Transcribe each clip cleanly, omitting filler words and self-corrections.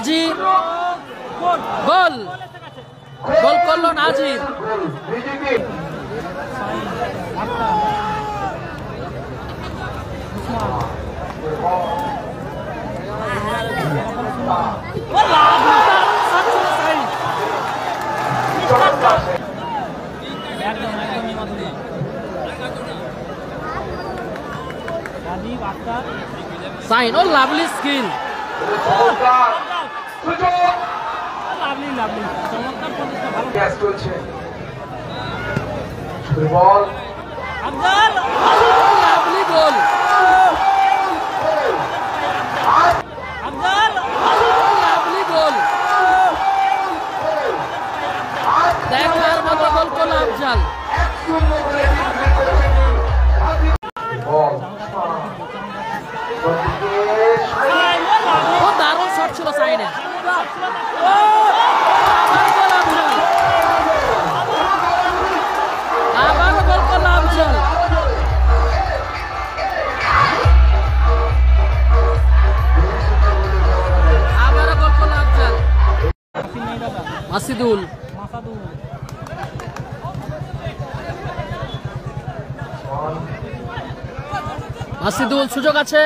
নাজির goal goal করলো নাজির। সাইন ও lovely skill. Lovely goal. Lovely goal. দেখার মতো গোল করলো আফজাল। ও দারুণ শট ছিল সাইনে। আবারও গোল করলো আফজাল। আবারও গোল করলো আফজাল। মাসিদুল মাসিদুল সুযোগ আছে।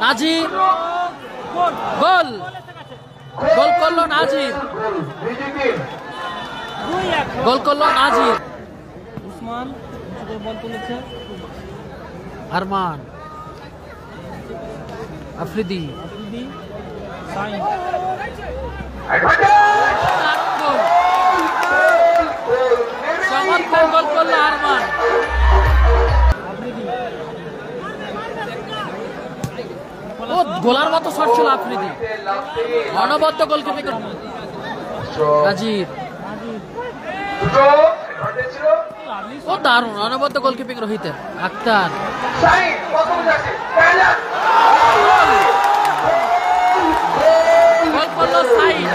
নাজির গোল গোল করলো নাজির। গোল করলো নাজির। উসমান বল তুলেছে। আরমান আফ্রিদি চমৎকার গোল করলো আরমান। ও গোলার মতো শট ছিল আফ্রিদি। অনবদ্য গোলকিপিং নাজির। ও দারুণ অনবদ্য গোলকিপিং রোহিতের। আক্তার গোল করলো সাইন।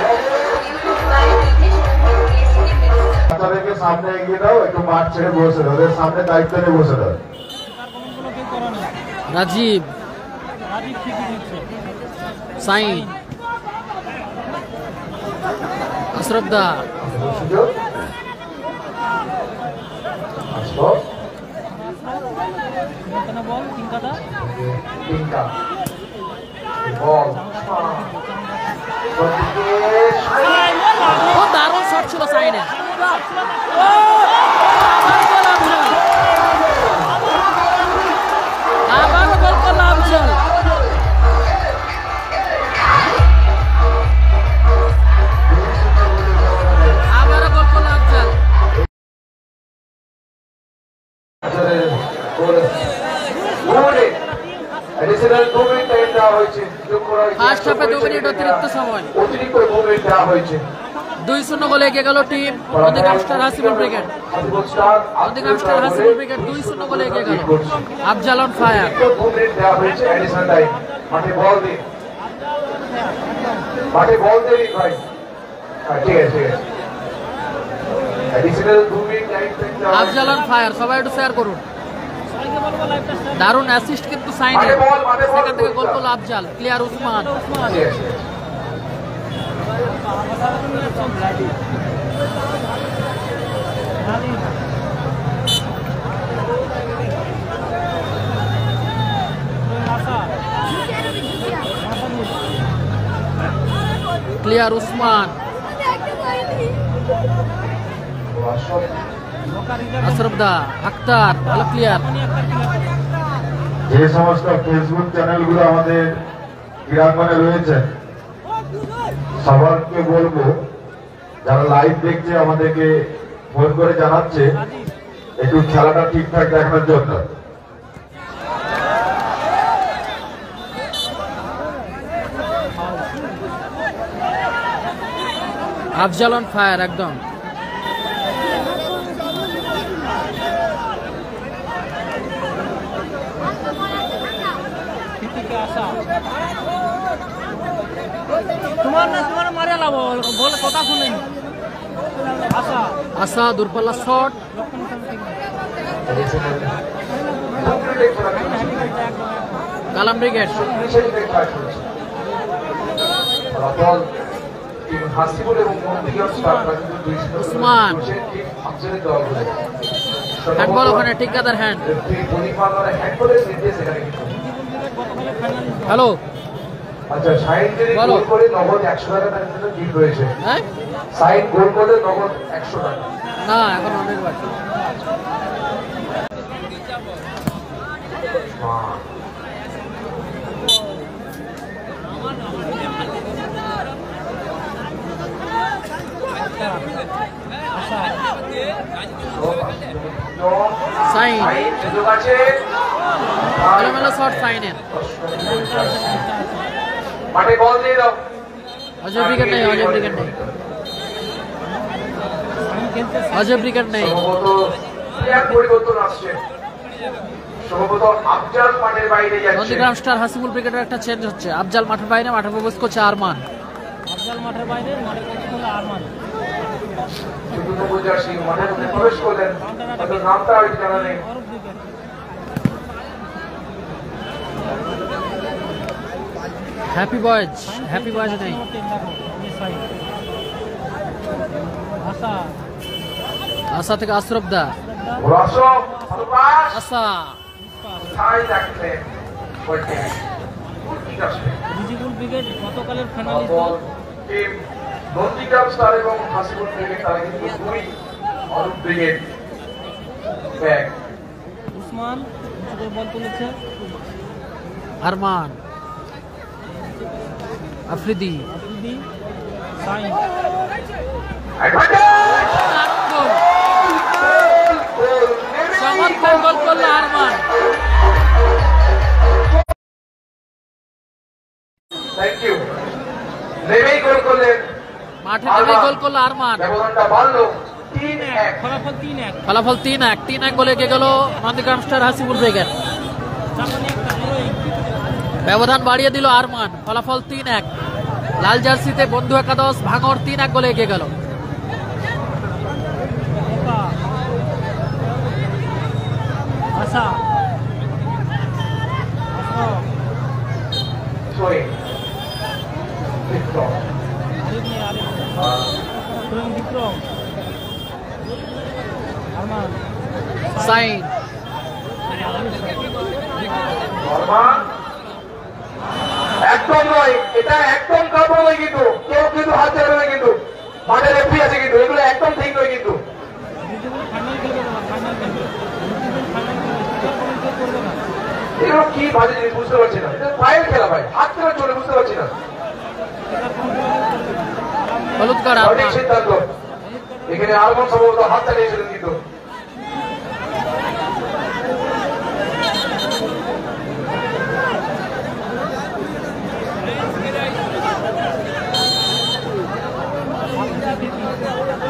সামনে এগিয়ে দাও, একটু মাঠ ছেড়ে বসে দাও, ওদের সামনে দায়িত্ব নিয়ে বসে দাও। রাজীব সাইন আশরফদা ও দারুণ শট ছিল সাইনে। আবারও গোল করলো আফজাল। আবারও গোল করলো আফজাল। ফার্স্ট হাফে 2 মিনিট অতিরিক্ত সময়। 2-0 গোলে এগিয়ে গেল team Nandigram star Hasibul brigade. Nandigram star Hasibul brigade 2-0 গোলে এগিয়ে গেল। Afzal on fire. Afzal on fire. সবাই একটু শেয়ার করুন। দারুণ অ্যাসিস্ট কিন্তু সাইনে। সেখান থেকে গোল করলো আফজাল। ক্লিয়ার উসমান। ক্লিয়ার উসমান। আশরফদা আক্তার ভালো ক্লিয়ার। যে সমস্ত ফেসবুক চ্যানেলগুলো আমাদের ক্রীড়াঙ্গনে রয়েছে সবাইকে বলবো, যারা লাইভ দেখছে আমাদেরকে ফোন করে জানাচ্ছে একটু খেলাটা ঠিকঠাক দেখানোর জন্য। আফজাল অন ফায়ার একদম। তোমার মারে লাভ বল কথা শুনেন। আশা দূরপাল্লা শট। কালাম ব্রিগেড ফলাফল টিম হাসিবুল এবং মন্দিগঞ্জ স্টাররা কিন্তু 2-0 উসমান। টিম আফজালের দলগুলো হ্যান্ডবল ওখানে ঠিকাদার হ্যান্ড। হ্যান্ডবলের নির্দেশ এখানে কিন্তু। হ্যালো আচ্ছা সাইন যদি বলো। গোল করে নগদ 100 টাকা তার জন্য জিত রয়েছে। হ্যাঁ সাইন গোল করলে নগদ 100 টাকা। না এখন অনেক বাকি। সাইন সাইন সুযোগ আছে। এলোমেলো শট সাইনের। মাঠে বল দিয়ে দাও। অজয় ব্রিগেড নেই, অজয় ব্রিগেড নেই, অজয় ব্রিগেড নেই। সম্ভবত প্লেয়ার পরিবর্তন আসছে। সম্ভবত আফজাল মাঠের বাইরে যাচ্ছে। নন্দীগ্রাম স্টার হাসিবুল ব্রিগেডের একটা চেঞ্জ হচ্ছে। আফজাল মাঠের বাইরে, মাঠে প্রবেশ করছে আরমান। আফজাল মাঠের বাইরে, মাঠে প্রবেশ করলো আরমান। শুধু নবুল জার্সি মাঠের মধ্যে প্রবেশ করলেন, তাদের নামটা হয়তো জানা নেই। অরূপ দিকে হ্যাপি বয়েজ, হ্যাপি বয়েজ নেই। দেখো এই সাইড আশা আশা থেকে আশরফ দা। রসম অনুপাস আশা ছাই দেখতে বলতে ঠিক আছে। রিজিবুল ব্রিগেড গতকালের ফাইনালিস্ট বল টিম নন্দীগ্রাম স্টার এবং হাসিবুল ব্রিগেড তারা কিন্তু দুই অরূপ ব্রিগেড ব্যাক। উসমান উঁচু করে বল তুলেছে। আরমান, আফ্রিদি। আফ্রিদি, সাইন অ্যাডভান্টেজ গোল। চমৎকার গোল করলো আরমান। Thank you. নেমেই গোল করলেন, মাঠে নেমে গোল করলো আরমান। ব্যবধানটা বাড়লো 3-1। ফলাফল 3-1। ফলাফল 3-1। 3-1 গোলে এগিয়ে গেল নন্দীগ্রাম স্টার হাসিবুল ব্রিগেড। জাপানি একটা বড়ই ব্যবধান বাড়িয়ে দিল আরমান। ফলাফল 3-1। লাল জার্সিতে বন্ধু একাদশ ভাঙর 3-1 গোলে এগিয়ে গেল। ওকা আশা আশরাফ সোহেল বিক্রম আরিফ নেই, আরিফ সোহেল বিক্রম আরমান সাইন বর্মা একদম নয়, এটা একদম কাপড় নয় কিন্তু কেউ কিন্তু হাত চালাবে না কিন্তু মাঠে রেফারি আছে কিন্তু এগুলো একদম ঠিক নয় কিন্তু রিজিবুল ফাইনাল খেলবে না, ফাইনাল খেলবে রিজিবুল ফাইনাল খেলবে, সুপার কমেন্ট করবে না। এগুলো কি বাজে জিনিস বুঝতে পারছি না। এটা পায়ের খেলা ভাই, হাত খেলা চলে বুঝতে পারছি না। হলুদ কার্ড সঠিক আরমান। সিদ্ধান্ত। এখানে আরমান সম্ভবত হাত চালিয়েছিলেন কিন্তু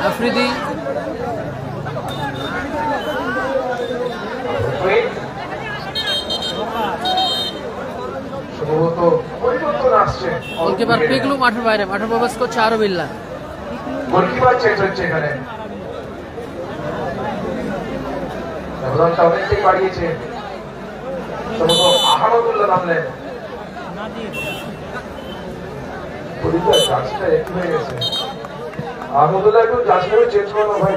আফ্রিদি, সম্ভবত পরিবর্তন আসছে। গোলকিপার পিগলু মাঠের বাইরে, মাঠে প্রবেশ করছে আরবিল্লা। গোলকিপার চেঞ্জ হচ্ছে এখানে, ব্যবধানটা অনেকটাই বাড়িয়েছে। সম্ভবত আহমদুল্লাহ নামলেন। নাদির পরিবার জার্সিটা একটু হয়ে গেছে। আহমদুল্লাহ একটু জার্সিটাকে চেঞ্জ করো ভাই।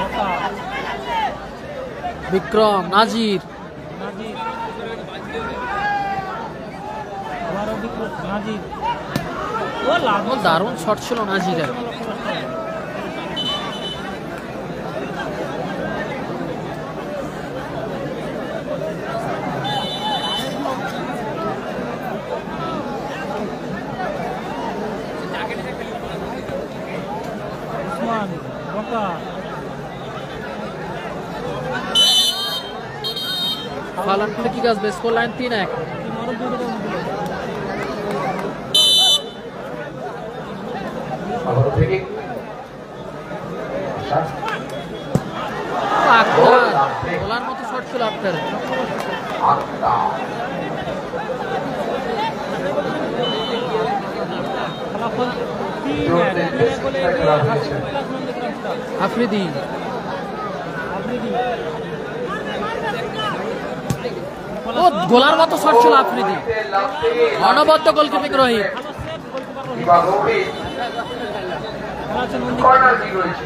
ওকা বিক্রম, নাজির। নাজির আবারও বিক্রম নাজির ও লাগো দারুণ শট ছিল নাজিরের। উসমান ওকা ফালান করে কি আসবে? Score line 3-1। অরূপ দিকে আবারও থেকে গোলার মতো শট ছিল আপনার। আত্মা ফলাফল 3-1 গোলে এগিয়ে হাসিবুল প্লাস নন্দীগ্রাম স্টার। আফ্রিদি, আফ্রিদি ও গোলার মতো শট ছিল আফ্রিদি। অনবদ্য গোলকিপিং রোহিত। কর্নার কিক রয়েছে।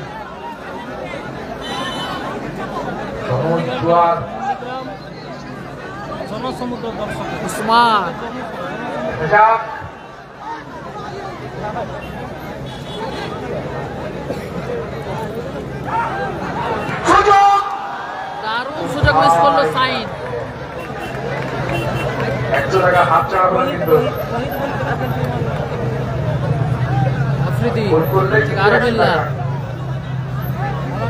জনসমুদ্র দর্শক উসমান দারুণ সুযোগ মিস করলো সাইন। 100 টাকা হাত ছাড়া করে কিন্তু আফ্রিদি গোল করলে কারবিল্লা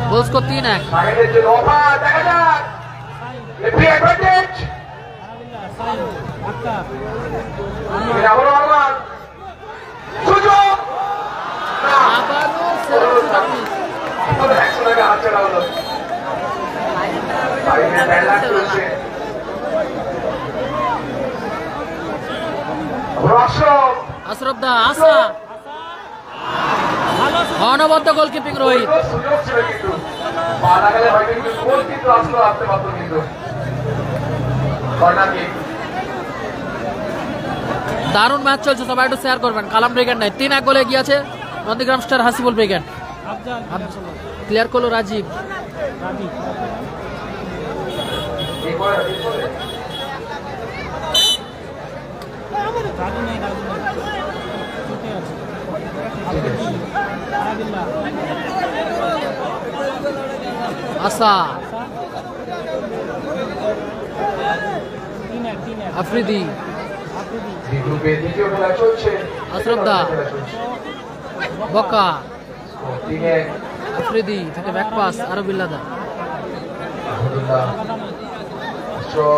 গোল স্কোর 3-1। সাইনের জন্য অফার দেখা যাক লেফটি অ্যাডভান্টেজ ধাক্কা আবারও আরমান সুযোগ আবারও সুযোগ মিস। 100 টাকা হাত ছাড়া হলো সাইনের ব্যালান্স চলছে আশরাফ আশরাফ দা আসা অনবদ্য গোলকিপিং রোহিত। সুযোগ ছিল কিন্তু পা লাগালে হয়তো কিন্তু গোল কিন্তু আসতে পারতো কিন্তু কর্নার কিক দারুণ ম্যাচ চলছে, সবাই একটু শেয়ার করবেন। কালাম ব্রিগেড নাই 3-1 গোলে এগিয়ে আছে Nandigram star Hasibul brigade. Afzal clear করলো রাজীব। রাবি এই করে রাজু নেই ছুটে আছে আরাবিল্লাহ আসা 3-1 আফ্রিদি এই গ্রুপে দ্বিতীয় খেলা চলছে আশরাফ দা বকা 3-1 আফ্রিদি থেকে ব্যাক পাস আরবিল্লা দা আলহামদুলিল্লাহ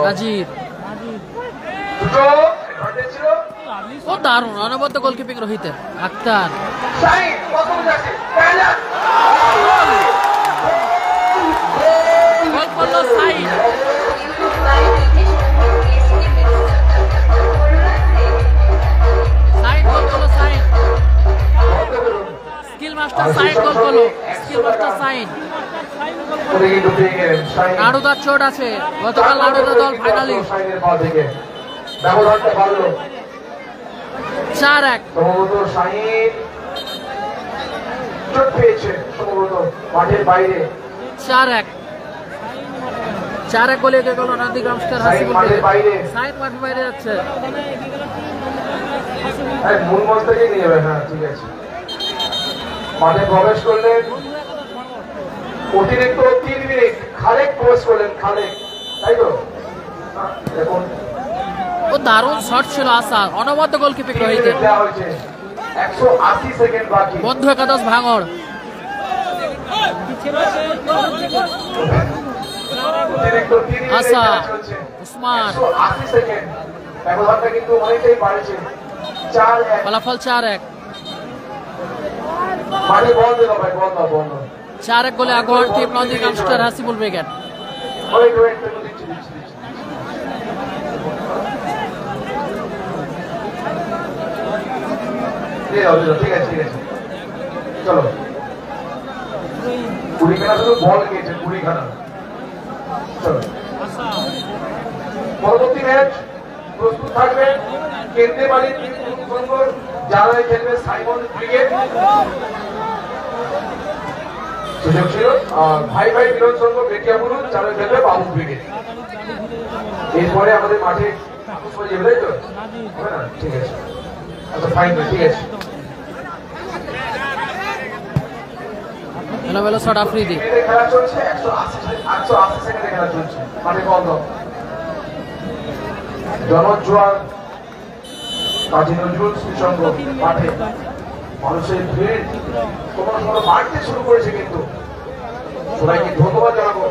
রাজীব। সুযোগ অ্যাডভান্টেজ ছিল ও দারুণ অনবদ্য গোলকিপিং রোহিতের। আক্তার সাইন কত যাচ্ছে ব্যালান্স গোল করলো সাইন। সাইন গোল করলো Sane. Skill master Sane goal করলো। Skill master Sane. করে কিন্তু পেয়ে গেলেন সাইন নাড়ুদার চোট আছে, গতকাল নাড়ুদা দল ফাইনালিস্ট। সাইনের পা থেকে ব্যবধানটা বাড়লো 4-1 সম্ভবত সাইন চোট পেয়েছে সম্ভবত মাঠের বাইরে 4-1 গোলে এগিয়ে গেল নন্দীগ্রাম স্টার সাইন হাসিবুল মাঠের ব্রিগেড। বাইরে সাইন মাঠের বাইরে যাচ্ছে। মূল মঞ্চ থেকে নিয়ে যাবে। হ্যাঁ ঠিক আছে মাঠে প্রবেশ করলেন অতিরিক্ত 3 মিনিট খালেক প্রবেশ করলেন খালেক তাই তো দেখুন ও দারুণ শট ছিল আসার। অনবদ্য গোলকিপিং রোহিতের। দেওয়া হয়েছে 180 সেকেন্ড বাকি বন্ধু একাদশ ভাঙড় অতিরিক্ত 3 মিনিট আসা খেলা চলছে উসমান 180 সেকেন্ড ব্যবধানটা কিন্তু অনেকটাই বাড়ছে 4-1 ফলাফল 4-1 মাঠে বল দিল ভাই বল 4-1 গোলে আগুয়ান team Nandigram star Hasibul brigade. Wait দিচ্ছি ঠিক আছে চলো 20 খানা শুধু বল গিয়েছে 20 খানা চলো পরবর্তী ম্যাচ প্রস্তুত থাকবেন কেন্দ্রে বাড়ি যারা খেলবে সাইমন ব্রিগেড সুযোগ ছিল ভাই মিলন সংঘ বেটিয়াপুর যারা খেলবে বাবু ব্রিগেড। এরপরে আমাদের মাঠে যাবে তাই তো হবে না ঠিক আছে আচ্ছা ফাইন ঠিক আছে এলোমেলো শট আফ্রিদি। খেলা চলছে 180 সেকেন্ডে খেলা চলছে মাঠে বন্ধ জনজোয়ার কাজী নজরুল সংঘ মাঠে মানুষের ভিড় কোনো বাড়তে শুরু করেছে কিন্তু সবাইকে ধন্যবাদ জানাবো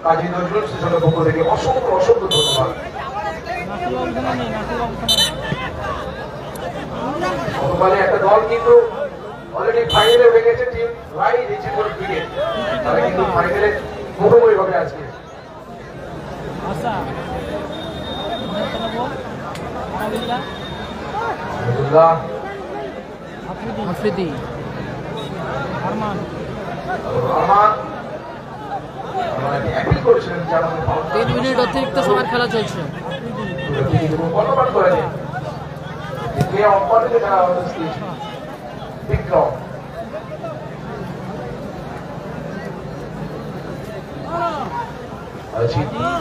কাজী নজরুল সংঘের পক্ষ থেকে অসংখ্য ধন্যবাদ। গতকালে একটা দল কিন্তু অলরেডি ফাইনালে হয়ে গেছে টিম রাই রিচিপুর ব্রিগেড তারা কিন্তু ফাইনালে মুখোমুখি হবে আজকে আফ্রিদি আরমান অ্যাপিল করেছিলেন 3 মিনিট অতিরিক্ত সময়ের খেলা চলছে। কতবার করে দিন কে অম্পায়ারকে যারা বিক্রম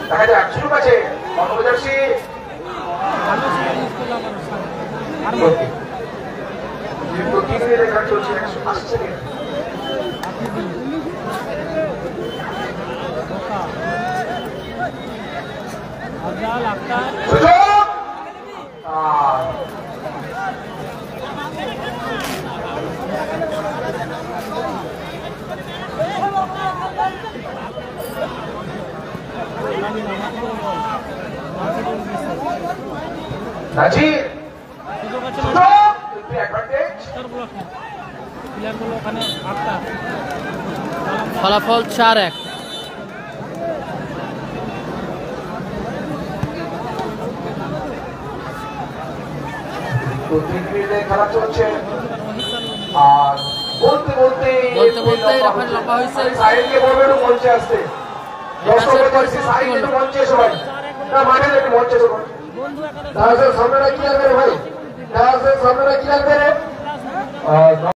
দেখা যাক শুরু আছে কর্মচারী ভালো ছিল ইউজ করলাম আর রেকর্ড চলছে 180 সেকেন্ড আফজাল আক্তার সুযোগ নাজির সুযোগ আছে সুযোগ অ্যাডভান্টেজ ব্লকে প্লেয়ারগুলো ওখানে আক্তার ফলাফল 4-1। তো 3 মিনিটে খেলা চলছে আর বলতে বলতে রেফারি লম্বা হয়েছে। সাইডকে বলবেন মঞ্চে আসতে দর্শকদের কাছে সাইডে মঞ্চে সবাই না মাঠে একটু মঞ্চে সবাই বন্ধু একাদশ দাসের সামনেটা কি লাগবে রে ভাই দাসের সামনেটা কি লাগবে রে